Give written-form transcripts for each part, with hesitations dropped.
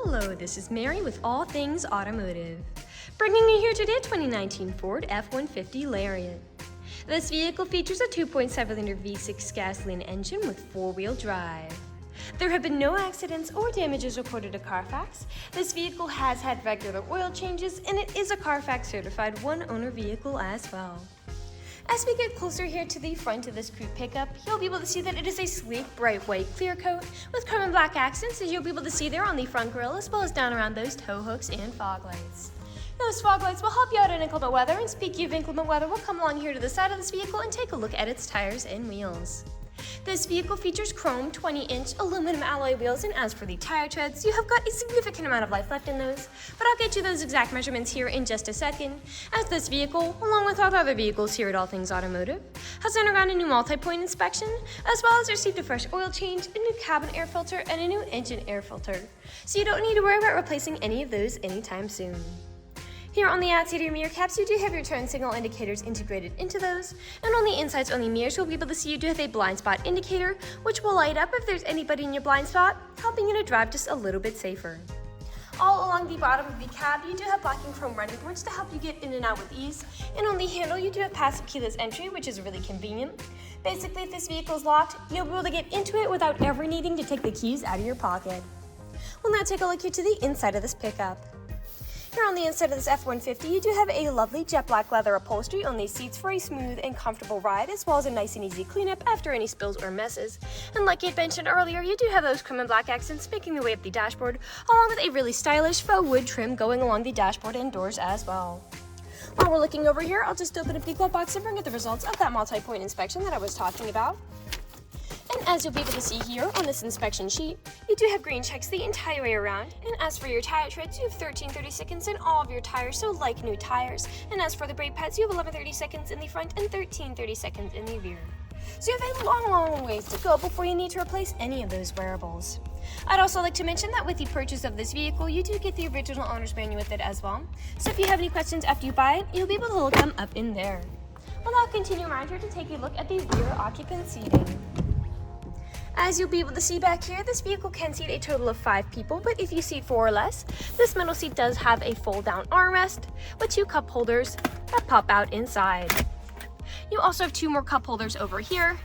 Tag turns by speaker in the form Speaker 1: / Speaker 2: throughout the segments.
Speaker 1: Hello, this is Mary with All Things Automotive, bringing you here today a 2019 Ford F-150 Lariat. This vehicle features a 2.7-liter V6 gasoline engine with four-wheel drive. There have been no accidents or damages reported to CARFAX. This vehicle has had regular oil changes, and it is a CARFAX certified one-owner vehicle as well. As we get closer here to the front of this coupe pickup, you'll be able to see that it is a sleek, bright white clear coat with chrome and black accents, as you'll be able to see there on the front grille, as well as down around those tow hooks and fog lights. Those fog lights will help you out in inclement weather, and speaking of inclement weather, we'll come along here to the side of this vehicle and take a look at its tires and wheels. This vehicle features chrome 20-inch aluminum alloy wheels, and as for the tire treads, you have got a significant amount of life left in those, but I'll get you those exact measurements here in just a second, as this vehicle, along with all other vehicles here at All Things Automotive, has undergone a new multi-point inspection, as well as received a fresh oil change, a new cabin air filter, and a new engine air filter, so you don't need to worry about replacing any of those anytime soon. Here on the outside of your mirror caps, you do have your turn signal indicators integrated into those, and on the insides on the mirrors, you'll be able to see you do have a blind spot indicator, which will light up if there's anybody in your blind spot, helping you to drive just a little bit safer. All along the bottom of the cab, you do have blacking chrome running boards to help you get in and out with ease, and on the handle, you do have passive keyless entry, which is really convenient. Basically, if this vehicle is locked, you'll be able to get into it without ever needing to take the keys out of your pocket. We'll now take a look here to the inside of this pickup. Here on the inside of this F-150, you do have a lovely jet black leather upholstery on these seats for a smooth and comfortable ride, as well as a nice and easy cleanup after any spills or messes. And like I had mentioned earlier, you do have those chrome and black accents making their way up the dashboard, along with a really stylish faux wood trim going along the dashboard and doors as well. While we're looking over here, I'll just open up the glove box and bring you the results of that multi-point inspection that I was talking about. And as you'll be able to see here on this inspection sheet, you do have green checks the entire way around. And as for your tire treads, you have 13/32 in all of your tires, so like new tires. And as for the brake pads, you have 11/32 in the front and 13/32 in the rear. So you have a long ways to go before you need to replace any of those wearables. I'd also like to mention that with the purchase of this vehicle, you do get the original owner's manual with it as well. So if you have any questions after you buy it, you'll be able to look them up in there. We'll now continue around here to take a look at the rear occupant seating. As you'll be able to see back here, this vehicle can seat a total of 5 people, but if you seat 4 or less, this middle seat does have a fold-down armrest with 2 cup holders that pop out inside. You also have 2 more cup holders over here,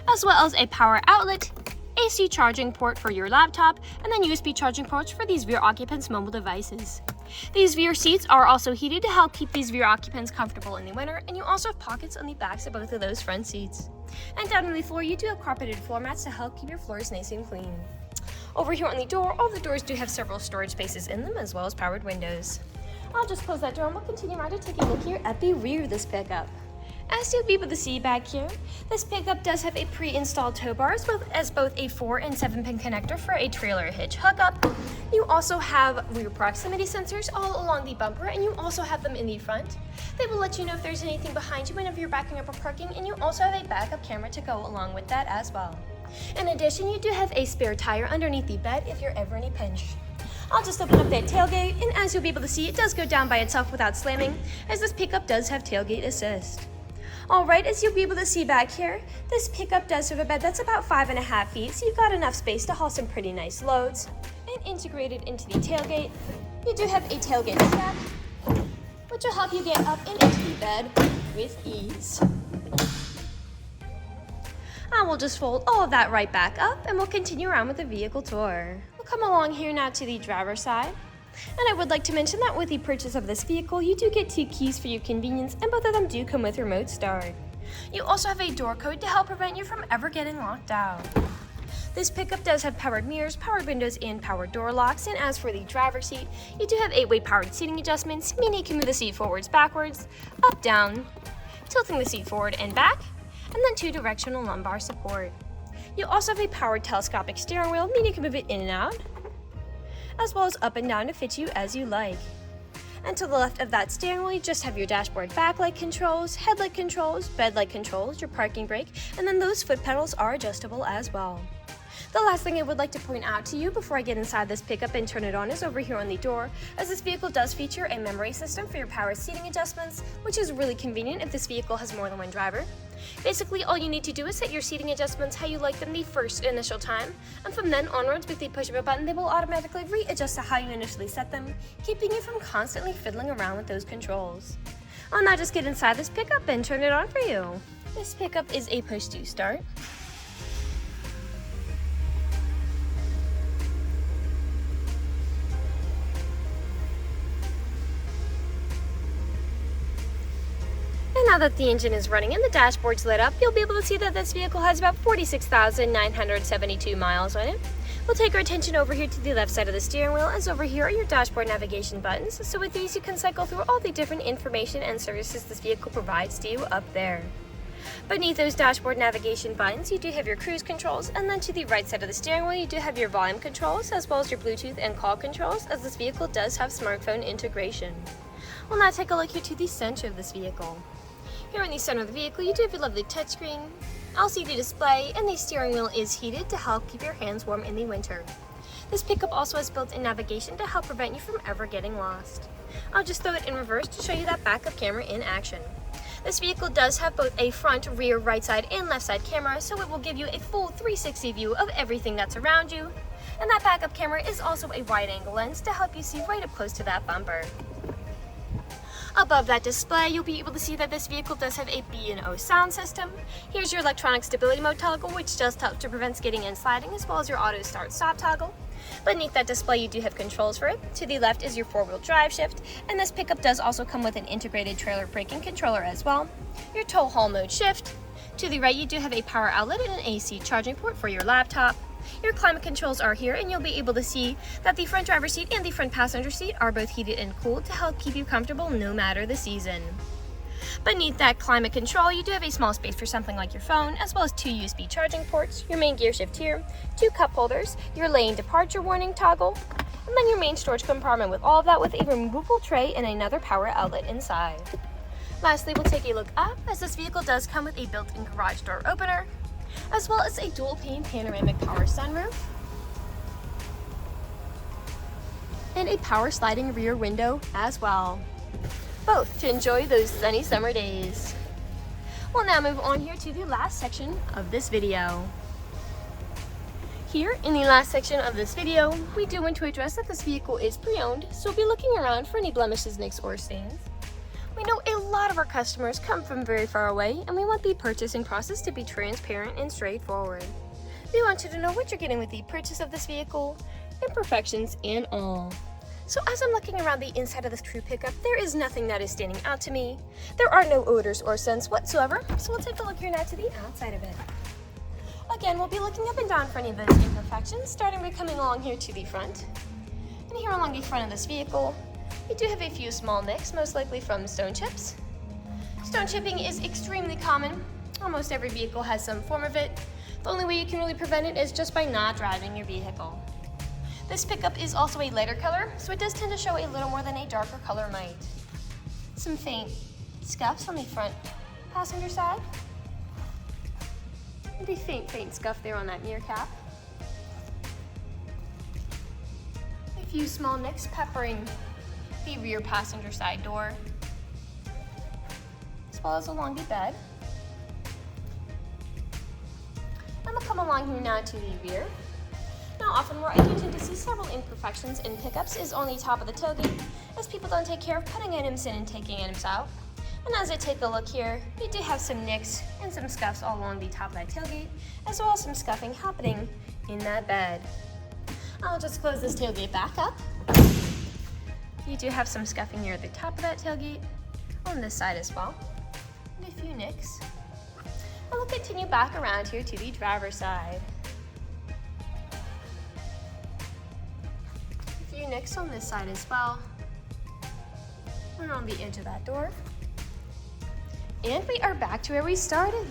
Speaker 1: as well as a power outlet, AC charging port for your laptop, and then USB charging ports for these rear occupants' mobile devices. These rear seats are also heated to help keep these rear occupants comfortable in the winter, and you also have pockets on the backs of both of those front seats. And down on the floor, you do have carpeted floor mats to help keep your floors nice and clean. Over here on the door, all the doors do have several storage spaces in them, as well as powered windows. I'll just close that door and we'll continue around to take a look here at the rear of this pickup. As you'll be able to see back here, this pickup does have a pre-installed tow bar, as both a 4 and 7-pin connector for a trailer hitch hookup. You also have rear proximity sensors all along the bumper, and you also have them in the front. They will let you know if there's anything behind you whenever you're backing up or parking, and you also have a backup camera to go along with that as well. In addition, you do have a spare tire underneath the bed if you're ever in a pinch. I'll just open up that tailgate, and as you'll be able to see, it does go down by itself without slamming, as this pickup does have tailgate assist. Alright, as you'll be able to see back here, this pickup does have a bed that's about 5.5 feet, so you've got enough space to haul some pretty nice loads. And integrated into the tailgate, you do have a tailgate strap, which will help you get up and into the bed with ease. I will just fold all of that right back up, and we'll continue around with the vehicle tour. We'll come along here now to the driver's side. And I would like to mention that with the purchase of this vehicle, you do get 2 keys for your convenience, and both of them do come with remote start. You also have a door code to help prevent you from ever getting locked out. This pickup does have powered mirrors, powered windows, and powered door locks, and as for the driver's seat, you do have 8-way powered seating adjustments, meaning you can move the seat forwards, backwards, up, down, tilting the seat forward and back, and then 2 directional lumbar support. You also have a powered telescopic steering wheel, meaning you can move it in and out, as well as up and down to fit you as you like. And to the left of that steering wheel, you just have your dashboard backlight controls, headlight controls, bed light controls, your parking brake, and then those foot pedals are adjustable as well. The last thing I would like to point out to you before I get inside this pickup and turn it on is over here on the door, as this vehicle does feature a memory system for your power seating adjustments, which is really convenient if this vehicle has more than one driver. Basically, all you need to do is set your seating adjustments how you like them the first initial time, and from then onwards with the push of a button, they will automatically readjust to how you initially set them, keeping you from constantly fiddling around with those controls. I'll now just get inside this pickup and turn it on for you. This pickup is a push to start. And now that the engine is running and the dashboard's lit up, you'll be able to see that this vehicle has about 46,972 miles on it. We'll take our attention over here to the left side of the steering wheel, as over here are your dashboard navigation buttons, so with these you can cycle through all the different information and services this vehicle provides to you up there. Beneath those dashboard navigation buttons, you do have your cruise controls, and then to the right side of the steering wheel you do have your volume controls, as well as your Bluetooth and call controls, as this vehicle does have smartphone integration. We'll now take a look here to the center of this vehicle. Here in the center of the vehicle, you do have your lovely touchscreen, LCD display, and the steering wheel is heated to help keep your hands warm in the winter. This pickup also has built-in navigation to help prevent you from ever getting lost. I'll just throw it in reverse to show you that backup camera in action. This vehicle does have both a front, rear, right side, and left side camera, so it will give you a full 360 view of everything that's around you. And that backup camera is also a wide-angle lens to help you see right up close to that bumper. Above that display, you'll be able to see that this vehicle does have a B&O sound system. Here's your electronic stability mode toggle, which just helps to prevent skidding and sliding, as well as your auto start stop toggle. Beneath that display, you do have controls for it. To the left is your four-wheel drive shift, and this pickup does also come with an integrated trailer braking controller as well. Your tow haul mode shift. To the right, you do have a power outlet and an AC charging port for your laptop. Your climate controls are here, and you'll be able to see that the front driver's seat and the front passenger seat are both heated and cooled to help keep you comfortable no matter the season. Beneath that climate control, you do have a small space for something like your phone, as well as 2 USB charging ports, your main gear shift here, 2 cup holders, your lane departure warning toggle, and then your main storage compartment with all of that with a removable tray and another power outlet inside. Lastly, we'll take a look up, as this vehicle does come with a built-in garage door opener, as well as a dual-pane panoramic power sunroof, and a power sliding rear window as well, both to enjoy those sunny summer days. We'll now move on here to the last section of this video. Here in the last section of this video, we do want to address that this vehicle is pre-owned, so we'll be looking around for any blemishes, nicks, or stains. We know a lot of our customers come from very far away, and we want the purchasing process to be transparent and straightforward. We want you to know what you're getting with the purchase of this vehicle, imperfections and all. So as I'm looking around the inside of this crew pickup, there is nothing that is standing out to me. There are no odors or scents whatsoever, so we'll take a look here now to the outside of it. Again, we'll be looking up and down for any of those imperfections, starting by coming along here to the front. And here along the front of this vehicle, we do have a few small nicks, most likely from stone chips. Stone chipping is extremely common. Almost every vehicle has some form of it. The only way you can really prevent it is just by not driving your vehicle. This pickup is also a lighter color, so it does tend to show a little more than a darker color might. Some faint scuffs on the front passenger side. And a faint scuff there on that mirror cap. A few small nicks peppering the rear passenger side door, as well as along the bed. And we'll come along here now to the rear. Now, often where I do tend to see several imperfections in pickups is on the top of the tailgate, as people don't take care of putting items in and taking items out. And as I take a look here, we do have some nicks and some scuffs all along the top of that tailgate, as well as some scuffing happening in that bed. I'll just close this tailgate back up. You do have some scuffing here at the top of that tailgate, on this side as well, and a few nicks. And we'll continue back around here to the driver's side. A few nicks on this side as well, and on the edge of that door. And we are back to where we started.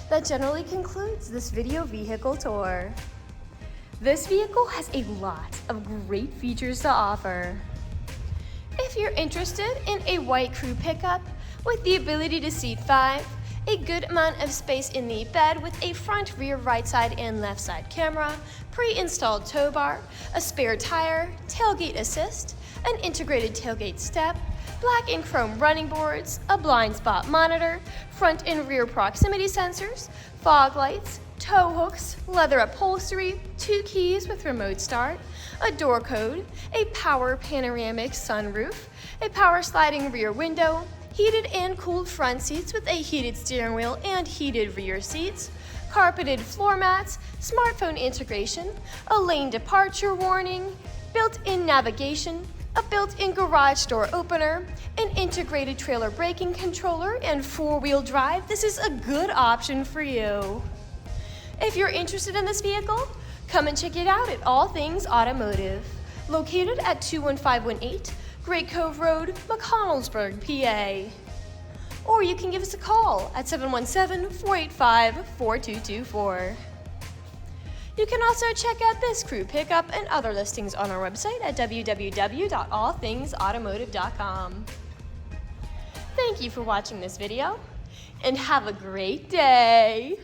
Speaker 1: That generally concludes this video vehicle tour. This vehicle has a lot of great features to offer. If you're interested in a white crew pickup with the ability to seat 5, a good amount of space in the bed with a front, rear, right side, and left side camera, pre-installed tow bar, a spare tire, tailgate assist, an integrated tailgate step, black and chrome running boards, a blind spot monitor, front and rear proximity sensors, fog lights, tow hooks, leather upholstery, 2 keys with remote start, a door code, a power panoramic sunroof, a power sliding rear window, heated and cooled front seats with a heated steering wheel and heated rear seats, carpeted floor mats, smartphone integration, a lane departure warning, built-in navigation, a built-in garage door opener, an integrated trailer braking controller, and 4-wheel drive. This is a good option for you. If you're interested in this vehicle, come and check it out at All Things Automotive, located at 21518 Great Cove Road, McConnellsburg, PA. Or you can give us a call at 717-485-4224. You can also check out this crew pickup and other listings on our website at www.allthingsautomotive.com. Thank you for watching this video, and have a great day!